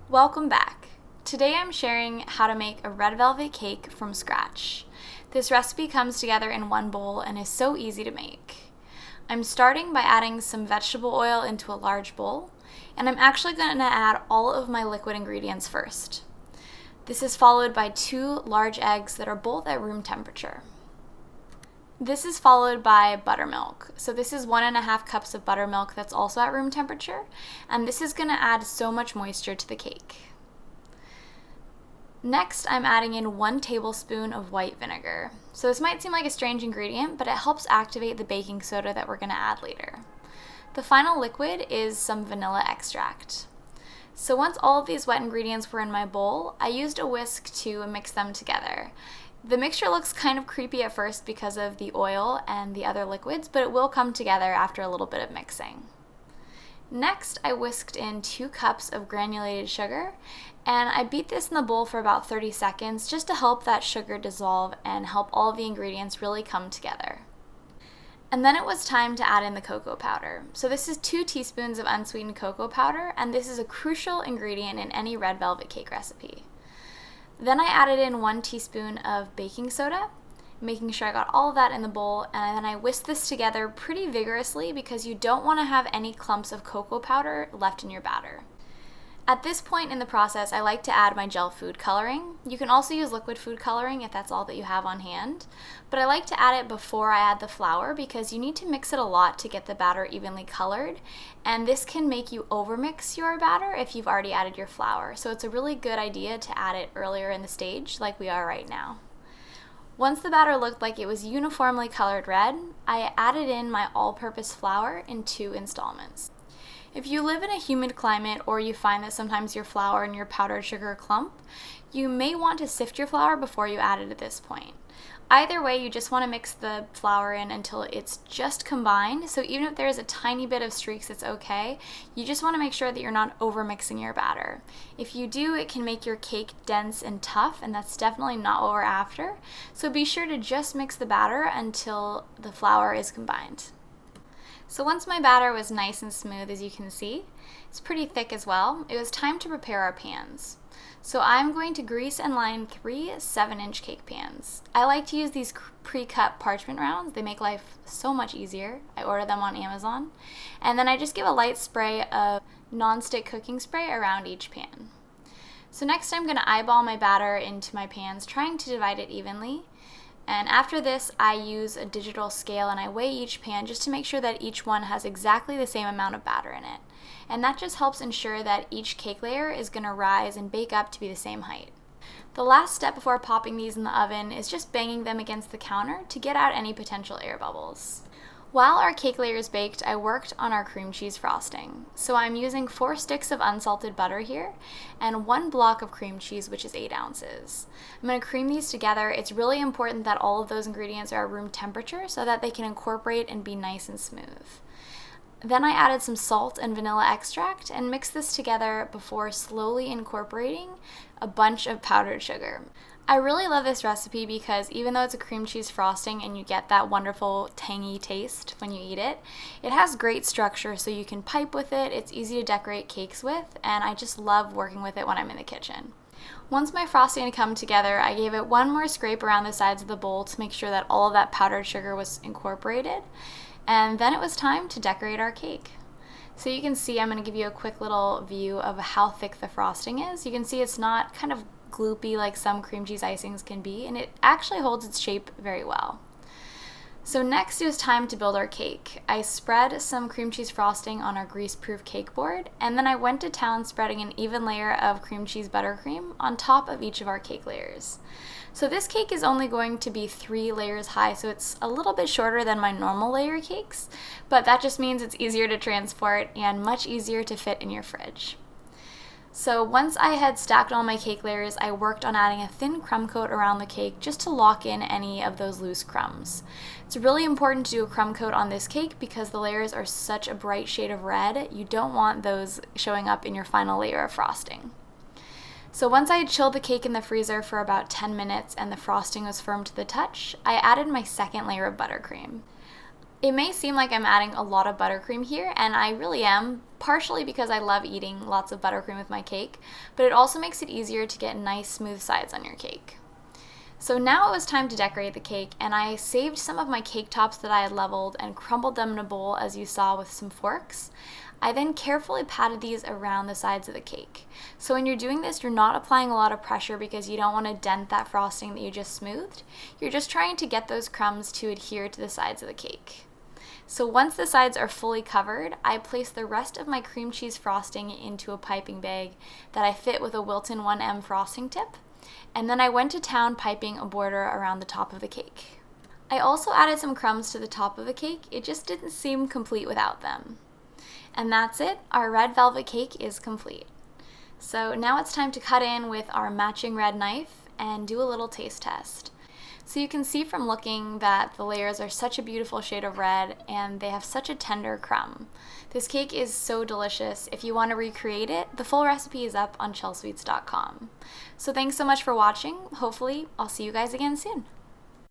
Welcome back. Today I'm sharing how to make a red velvet cake from scratch. This recipe comes together in one bowl and is so easy to make. I'm starting by adding some vegetable oil into a large bowl, and I'm actually going to add all of my liquid ingredients first. This is followed by 2 large eggs that are both at room temperature. This is followed by buttermilk. So this is 1.5 cups of buttermilk that's also at room temperature, and this is going to add so much moisture to the cake. Next, I'm adding in 1 tablespoon of white vinegar. So this might seem like a strange ingredient, but it helps activate the baking soda that we're going to add later. The final liquid is some vanilla extract. So once all of these wet ingredients were in my bowl, I used a whisk to mix them together. The mixture looks kind of creepy at first because of the oil and the other liquids, but it will come together after a little bit of mixing. Next, I whisked in 2 cups of granulated sugar, and I beat this in the bowl for about 30 seconds just to help that sugar dissolve and help all of the ingredients really come together. And then it was time to add in the cocoa powder. So this is 2 teaspoons of unsweetened cocoa powder, and this is a crucial ingredient in any red velvet cake recipe. Then I added in 1 teaspoon of baking soda, making sure I got all of that in the bowl, and then I whisked this together pretty vigorously because you don't want to have any clumps of cocoa powder left in your batter. At this point in the process, I like to add my gel food coloring. You can also use liquid food coloring if that's all that you have on hand, but I like to add it before I add the flour because you need to mix it a lot to get the batter evenly colored, and this can make you overmix your batter if you've already added your flour. So it's a really good idea to add it earlier in the stage like we are right now. Once the batter looked like it was uniformly colored red, I added in my all-purpose flour in 2 installments. If you live in a humid climate or you find that sometimes your flour and your powdered sugar clump, you may want to sift your flour before you add it at this point. Either way, you just want to mix the flour in until it's just combined, so even if there's a tiny bit of streaks, it's okay. You just want to make sure that you're not over-mixing your batter. If you do, it can make your cake dense and tough, and that's definitely not what we're after. So be sure to just mix the batter until the flour is combined. So once my batter was nice and smooth, as you can see, it's pretty thick as well, it was time to prepare our pans. So I'm going to grease and line 3 7-inch cake pans. I like to use these pre-cut parchment rounds. They make life so much easier. I order them on Amazon. And then I just give a light spray of nonstick cooking spray around each pan. So next I'm going to eyeball my batter into my pans, trying to divide it evenly. And after this, I use a digital scale and I weigh each pan just to make sure that each one has exactly the same amount of batter in it. And that just helps ensure that each cake layer is going to rise and bake up to be the same height. The last step before popping these in the oven is just banging them against the counter to get out any potential air bubbles. While our cake layers baked, I worked on our cream cheese frosting. So I'm using 4 sticks of unsalted butter here and 1 block of cream cheese, which is 8 ounces. I'm going to cream these together. It's really important that all of those ingredients are at room temperature so that they can incorporate and be nice and smooth. Then I added some salt and vanilla extract and mixed this together before slowly incorporating a bunch of powdered sugar. I really love this recipe because even though it's a cream cheese frosting and you get that wonderful tangy taste when you eat it, it has great structure so you can pipe with it, it's easy to decorate cakes with, and I just love working with it when I'm in the kitchen. Once my frosting had come together, I gave it one more scrape around the sides of the bowl to make sure that all of that powdered sugar was incorporated, and then it was time to decorate our cake. So you can see, I'm going to give you a quick little view of how thick the frosting is. You can see it's not kind of gloopy like some cream cheese icings can be, and it actually holds its shape very well. So next it was time to build our cake. I spread some cream cheese frosting on our greaseproof cake board, and then I went to town spreading an even layer of cream cheese buttercream on top of each of our cake layers. So this cake is only going to be 3 layers high, so it's a little bit shorter than my normal layer cakes, but that just means it's easier to transport and much easier to fit in your fridge. So once I had stacked all my cake layers, I worked on adding a thin crumb coat around the cake just to lock in any of those loose crumbs. It's really important to do a crumb coat on this cake because the layers are such a bright shade of red. You don't want those showing up in your final layer of frosting. So once I had chilled the cake in the freezer for about 10 minutes and the frosting was firm to the touch, I added my second layer of buttercream. It may seem like I'm adding a lot of buttercream here, and I really am, partially because I love eating lots of buttercream with my cake, but it also makes it easier to get nice smooth sides on your cake. So now it was time to decorate the cake, and I saved some of my cake tops that I had leveled and crumbled them in a bowl, as you saw, with some forks. I then carefully patted these around the sides of the cake. So when you're doing this, you're not applying a lot of pressure because you don't want to dent that frosting that you just smoothed. You're just trying to get those crumbs to adhere to the sides of the cake. So once the sides are fully covered, I place the rest of my cream cheese frosting into a piping bag that I fit with a Wilton 1M frosting tip, and then I went to town piping a border around the top of the cake. I also added some crumbs to the top of the cake. It just didn't seem complete without them. And that's it, our red velvet cake is complete. So now it's time to cut in with our matching red knife and do a little taste test. So you can see from looking that the layers are such a beautiful shade of red and they have such a tender crumb. This cake is so delicious. If you want to recreate it, the full recipe is up on Chelsweets.com. So thanks so much for watching. Hopefully, I'll see you guys again soon.